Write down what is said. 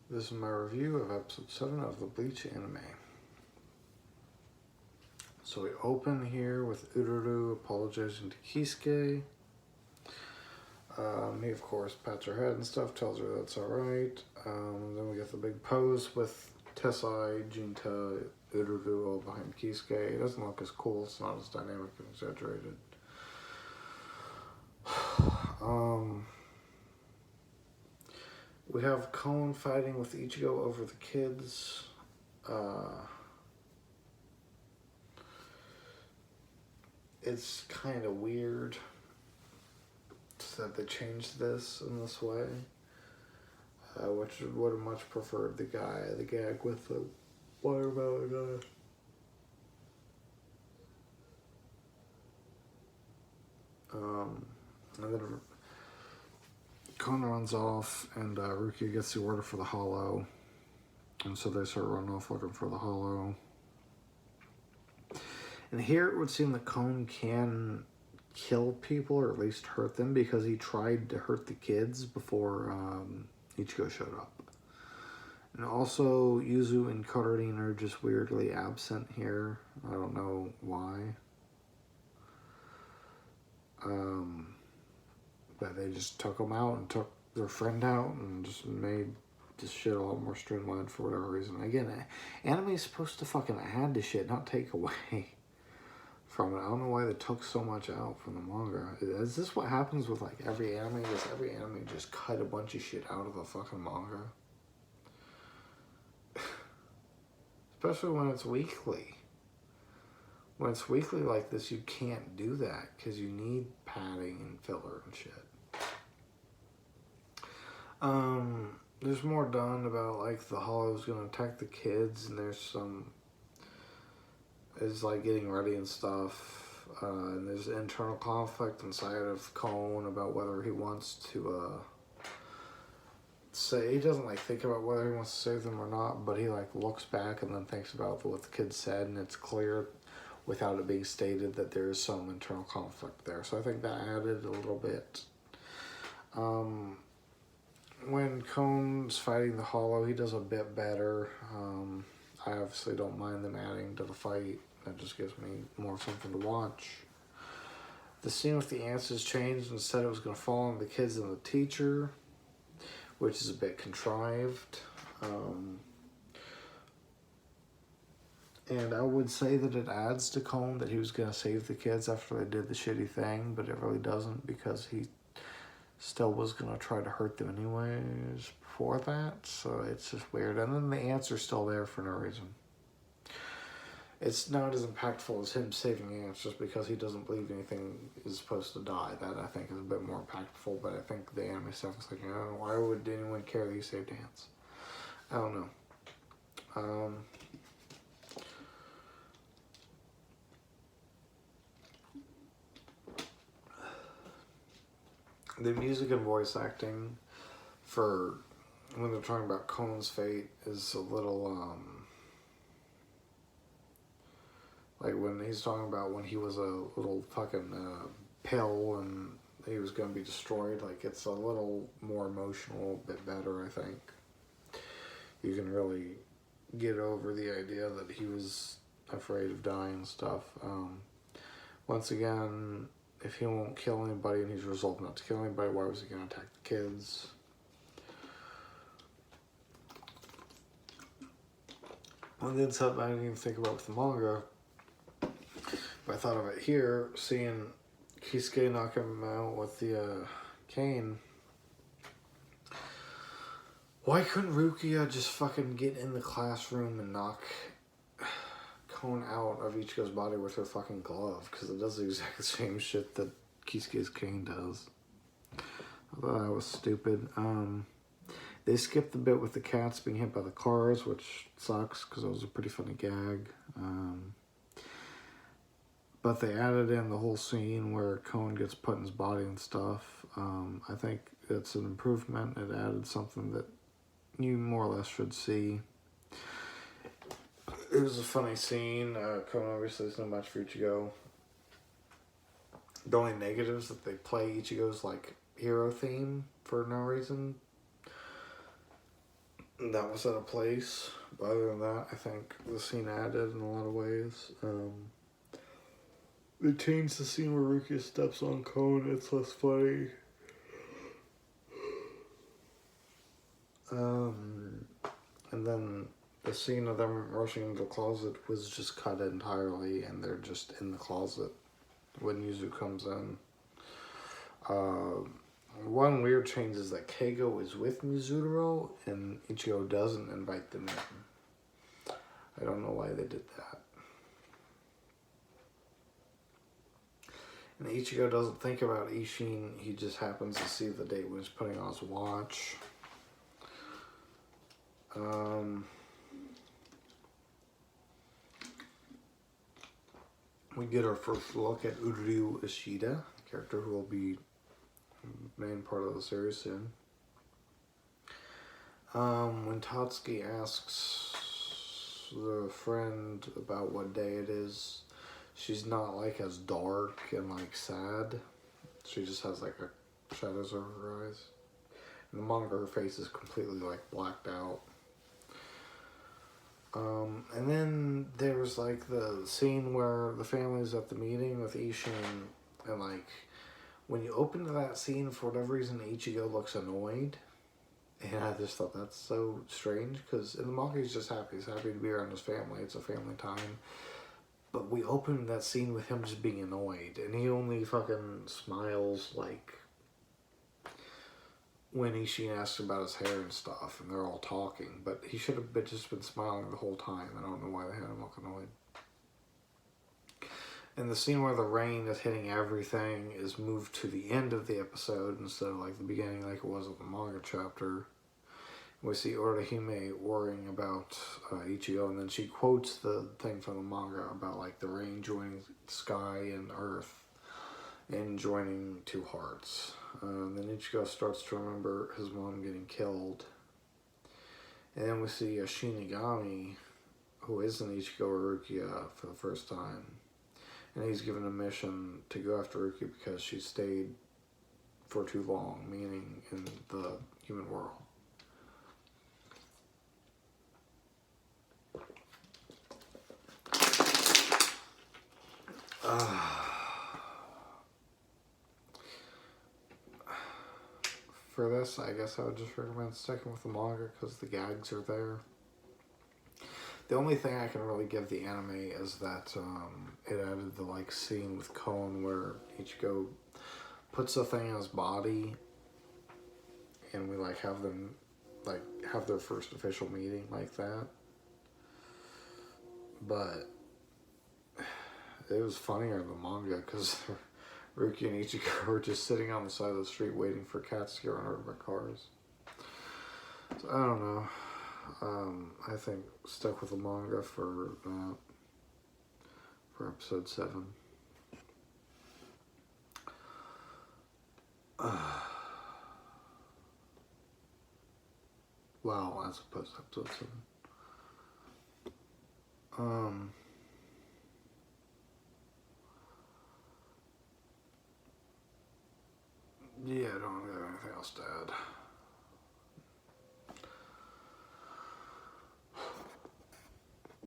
This is my review of episode 7 of the Bleach anime. So we open here with Ururu apologizing to Kisuke. He, of course, pats her head and stuff, tells her that's alright. Then we get the big pose with Tessai, Jinta, Ururu all behind Kisuke. It doesn't look as cool, it's not as dynamic and exaggerated. We have Kon fighting with Ichigo over the kids. It's kind of weird that they changed this in this way, which would have much preferred the gag with the watermelon guy. And then Kon runs off, and Rukia gets the order for the hollow, and so they start running off looking for the hollow. And here it would seem that Kon can kill people, or at least hurt them, because he tried to hurt the kids before Ichigo showed up. And also, Yuzu and Karin are just weirdly absent here. I don't know why. But they just took them out and took their friend out and just made this shit a lot more streamlined for whatever reason. Again, anime is supposed to fucking add to shit, not take away from it. I don't know why they took so much out from the manga. Is this what happens with like every anime? Does every anime just cut a bunch of shit out of the fucking manga? Especially when it's weekly. When it's weekly like this, you can't do that because you need padding and filler and shit. There's more done about like the hollow's gonna attack the kids, and there's some is like getting ready and stuff. And there's internal conflict inside of Kon about whether he wants to say, he doesn't like think about whether he wants to save them or not, but he like looks back and then thinks about what the kids said, and it's clear without it being stated that there is some internal conflict there. So I think that added a little bit. When Kon's fighting the hollow, he does a bit better. I obviously don't mind them adding to the fight. That just gives me more something to watch. The scene with the ants has changed. Instead, it was going to fall on the kids and the teacher, which is a bit contrived. And I would say that it adds to Kon that he was going to save the kids after they did the shitty thing, but it really doesn't, because he still was going to try to hurt them anyways before that. So it's just weird. And then the ants are still there for no reason. It's not as impactful as him saving ants just because he doesn't believe anything is supposed to die. That I think is a bit more impactful, but I think the anime stuff is like, why would anyone care that he saved ants? I don't know. The music and voice acting for when they're talking about Kon's fate is a little, like when he's talking about when he was a little fucking pill and he was going to be destroyed, like it's a little more emotional, a bit better, I think. You can really get over the idea that he was afraid of dying and stuff. Once again, if he won't kill anybody and he's resolved not to kill anybody, why was he going to attack the kids? One thing something I didn't even think about with the manga, but I thought of it here, seeing Kisuke knock him out with the cane. Why couldn't Rukia just fucking get in the classroom and knock Kon out of Ichigo's body with her fucking glove? Because it does the exact same shit that Kisuke's cane does. I thought that was stupid. They skipped the bit with the cats being hit by the cars, which sucks because it was a pretty funny gag. But they added in the whole scene where Kon gets put in his body and stuff. I think it's an improvement. It added something that you more or less should see. It was a funny scene. Kon obviously is no match for Ichigo. The only negatives that they play Ichigo's like hero theme for no reason. that was at a place. But other than that, I think the scene added in a lot of ways. They changed the scene where Rukia steps on Cone. It's less funny. And then the scene of them rushing into the closet was just cut entirely, and they're just in the closet when Yuzu comes in. One weird change is that Keigo is with Mizutaro, and Ichigo doesn't invite them in. I don't know why they did that. And Ichigo doesn't think about Ishin, he just happens to see the date when he's putting on his watch. We get our first look at Uryu Ishida, a character who will be the main part of the series soon. When Tatsuki asks the friend about what day it is, she's not like as dark and like sad. She just has like a shadows over her eyes. In the manga, her face is completely like blacked out. And then there's like the scene where the family's at the meeting with Ishin, and like when you open to that scene, for whatever reason, Ichigo looks annoyed. And I just thought that's so strange, because in the manga he's just happy. He's happy to be around his family. It's a family time. But we opened that scene with him just being annoyed, and he only fucking smiles like when Ishin asks about his hair and stuff, and they're all talking. But he should have just been smiling the whole time. I don't know why they had him look annoyed. And the scene where the rain is hitting everything is moved to the end of the episode instead of like the beginning like it was with the manga chapter. We see Orihime worrying about Ichigo, and then she quotes the thing from the manga about like the rain joining sky and earth and joining two hearts. Then Ichigo starts to remember his mom getting killed. And then we see a Shinigami, who isn't Ichigo or Rukia, for the first time. And he's given a mission to go after Rukia because she stayed for too long, meaning in the human world. For this, I guess I would just recommend sticking with the manga because the gags are there. The only thing I can really give the anime is that it added the like scene with Kon where Ichigo puts a thing in his body, and we like have them like have their first official meeting like that. But it was funnier in the manga because Ruki and Ichigo were just sitting on the side of the street waiting for cats to get run over by cars. So I don't know. I think stuck with the manga for that. For episode 7. Wow, as opposed to episode 7. Yeah, I don't have anything else to add.